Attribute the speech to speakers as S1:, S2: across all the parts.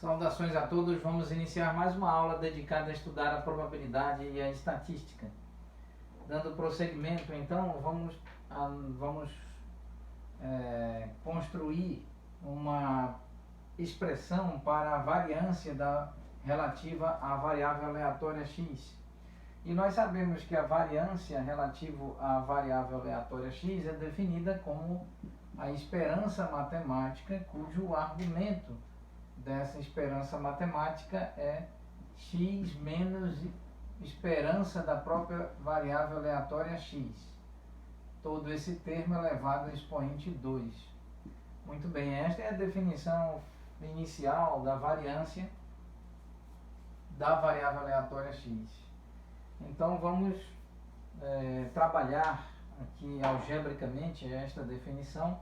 S1: Saudações a todos, vamos iniciar mais uma aula dedicada a estudar a probabilidade e a estatística. Dando prosseguimento, então, vamos construir uma expressão para a variância relativa à variável aleatória x. E nós sabemos que a variância relativa à variável aleatória x é definida como a esperança matemática cujo argumento dessa esperança matemática é x menos esperança da própria variável aleatória x. Todo esse termo elevado a expoente 2. Muito bem, esta é a definição inicial da variância da variável aleatória x. Então vamos trabalhar aqui algebricamente esta definição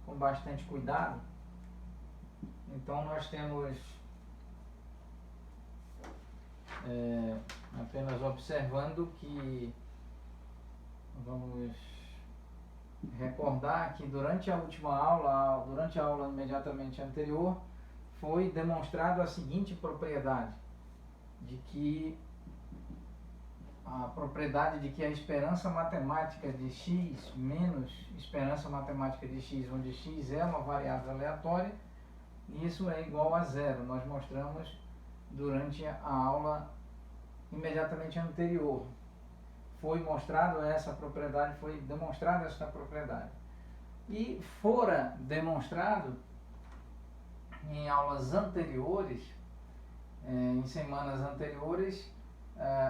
S1: com bastante cuidado. Então nós temos apenas observando que vamos recordar que durante a última aula, durante a aula imediatamente anterior, foi demonstrado a seguinte propriedade, de que a esperança matemática de x menos esperança matemática de x, onde x é uma variável aleatória, isso é igual a zero. Nós mostramos durante a aula imediatamente anterior. Foi mostrado essa propriedade, foi demonstrada esta propriedade. E fora demonstrado em aulas anteriores, em semanas anteriores,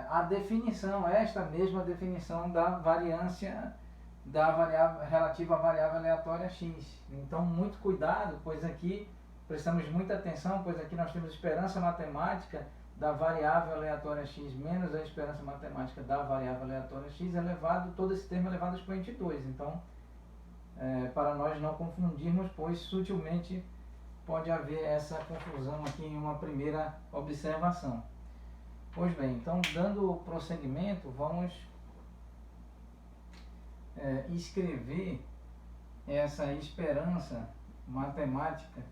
S1: a definição, esta mesma definição da variância da variável relativa à variável aleatória x. Então, muito cuidado, pois aqui prestamos muita atenção, pois aqui nós temos esperança matemática da variável aleatória x menos a esperança matemática da variável aleatória x elevado, todo esse termo elevado a expoente 2. Então, para nós não confundirmos, pois sutilmente pode haver essa confusão aqui em uma primeira observação. Pois bem, então dando prosseguimento, vamos escrever essa esperança matemática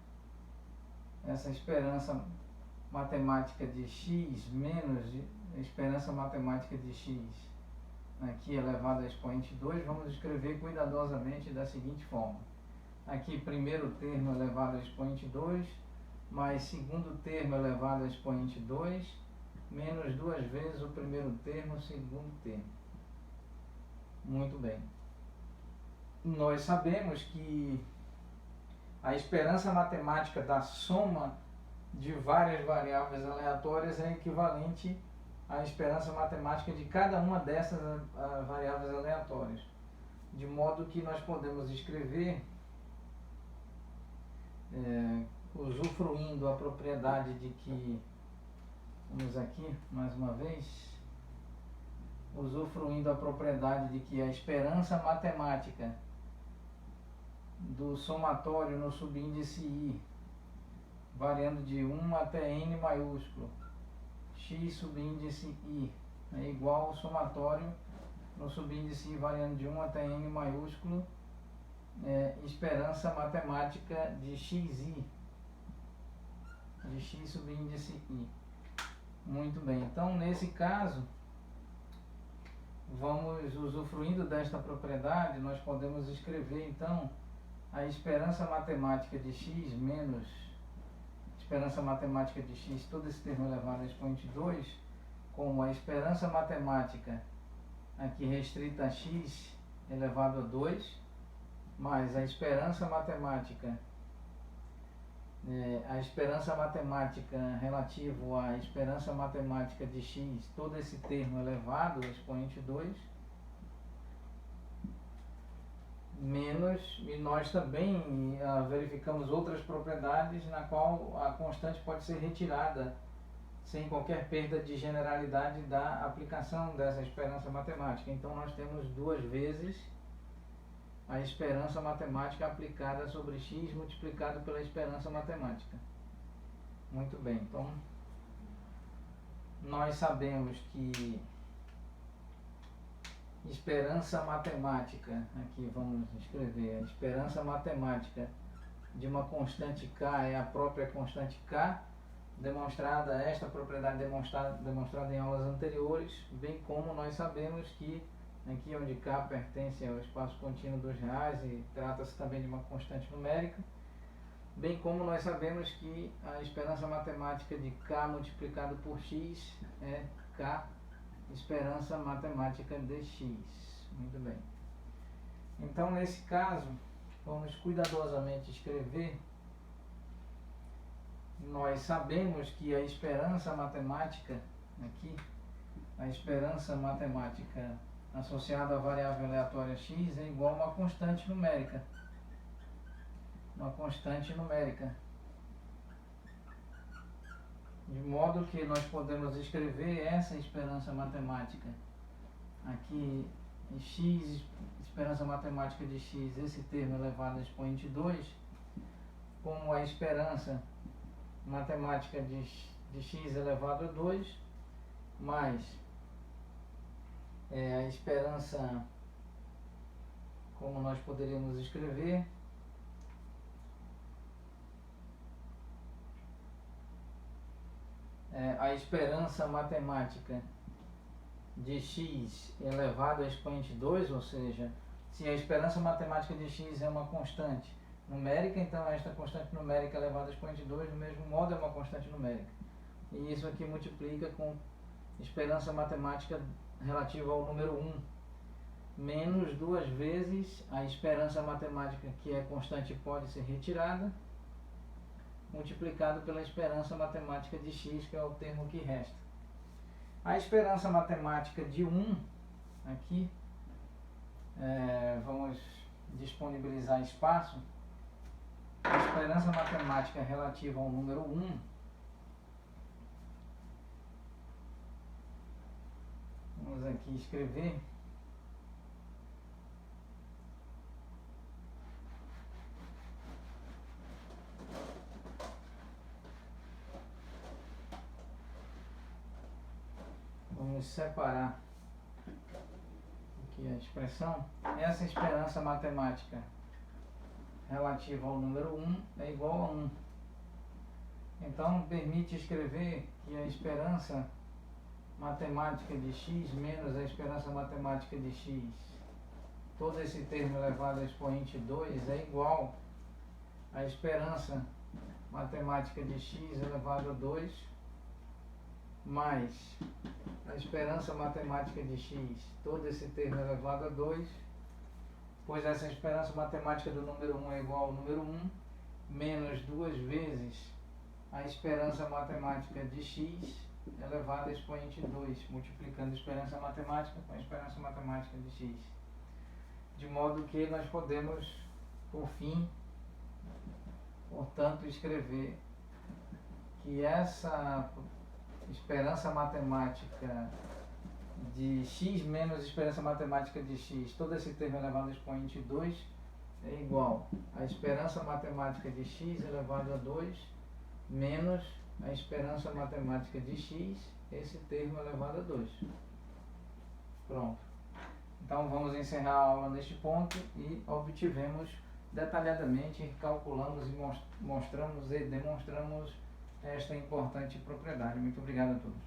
S1: de x menos esperança matemática de x aqui elevado a expoente 2, vamos escrever cuidadosamente da seguinte forma. Aqui primeiro termo elevado a expoente 2, mais segundo termo elevado a expoente 2, menos duas vezes o primeiro termo, o segundo termo. Muito bem. Nós sabemos que a esperança matemática da soma de várias variáveis aleatórias é equivalente à esperança matemática de cada uma dessas variáveis aleatórias. De modo que nós podemos escrever, usufruindo a propriedade de que, vamos aqui mais uma vez, usufruindo a propriedade de que a esperança matemática do somatório no subíndice i, variando de 1 até n maiúsculo, x subíndice i, é igual ao somatório no subíndice i variando de 1 até n maiúsculo, esperança matemática de xi, de x subíndice i. Muito bem, então nesse caso, vamos usufruindo desta propriedade, nós podemos escrever então a esperança matemática de x menos esperança matemática de x, todo esse termo elevado a expoente 2, como a esperança matemática aqui restrita a x elevado a 2, mais a esperança matemática relativo à esperança matemática de x, todo esse termo elevado a expoente 2, menos, e nós também verificamos outras propriedades na qual a constante pode ser retirada sem qualquer perda de generalidade da aplicação dessa esperança matemática. Então nós temos duas vezes a esperança matemática aplicada sobre x multiplicado pela esperança matemática. Muito bem, então nós sabemos que esperança matemática, aqui vamos escrever a esperança matemática de uma constante K é a própria constante K, esta propriedade demonstrada em aulas anteriores, bem como nós sabemos que aqui onde K pertence ao espaço contínuo dos reais e trata-se também de uma constante numérica, bem como nós sabemos que a esperança matemática de K multiplicado por X é K esperança matemática de X. Muito bem. Então, nesse caso, vamos cuidadosamente escrever. Nós sabemos que a esperança matemática, aqui, a esperança matemática associada à variável aleatória x é igual a uma constante numérica. Uma constante numérica. De modo que nós podemos escrever essa esperança matemática aqui, x, esperança matemática de x, esse termo elevado a expoente 2, como a esperança matemática de x elevado a 2, mais a esperança, como nós poderíamos escrever, a esperança matemática de x elevado a expoente 2, ou seja, se a esperança matemática de x é uma constante numérica, então esta constante numérica elevada a expoente 2, do mesmo modo, é uma constante numérica. E isso aqui multiplica com esperança matemática relativa ao número 1, menos 2 vezes a esperança matemática, que é constante e pode ser retirada, multiplicado pela esperança matemática de x, que é o termo que resta. A esperança matemática de 1, aqui, vamos disponibilizar espaço. A esperança matemática relativa ao número 1, vamos aqui escrever, vamos separar aqui a expressão. Essa esperança matemática relativa ao número 1 é igual a 1. Então, permite escrever que a esperança matemática de x menos a esperança matemática de x, todo esse termo elevado a expoente 2, é igual à esperança matemática de x elevado a 2 mais a esperança matemática de x, todo esse termo elevado a 2, pois essa esperança matemática do número 1 é igual ao número 1, menos 2 vezes a esperança matemática de x elevado a expoente 2, multiplicando a esperança matemática com a esperança matemática de x. De modo que nós podemos, por fim, portanto, escrever que essa esperança matemática de x menos esperança matemática de x, todo esse termo elevado a expoente 2, é igual à esperança matemática de x elevado a 2 menos a esperança matemática de x, esse termo elevado a 2. Pronto. Então vamos encerrar a aula neste ponto e obtivemos detalhadamente, calculamos e mostramos e demonstramos esta importante propriedade. Muito obrigado a todos.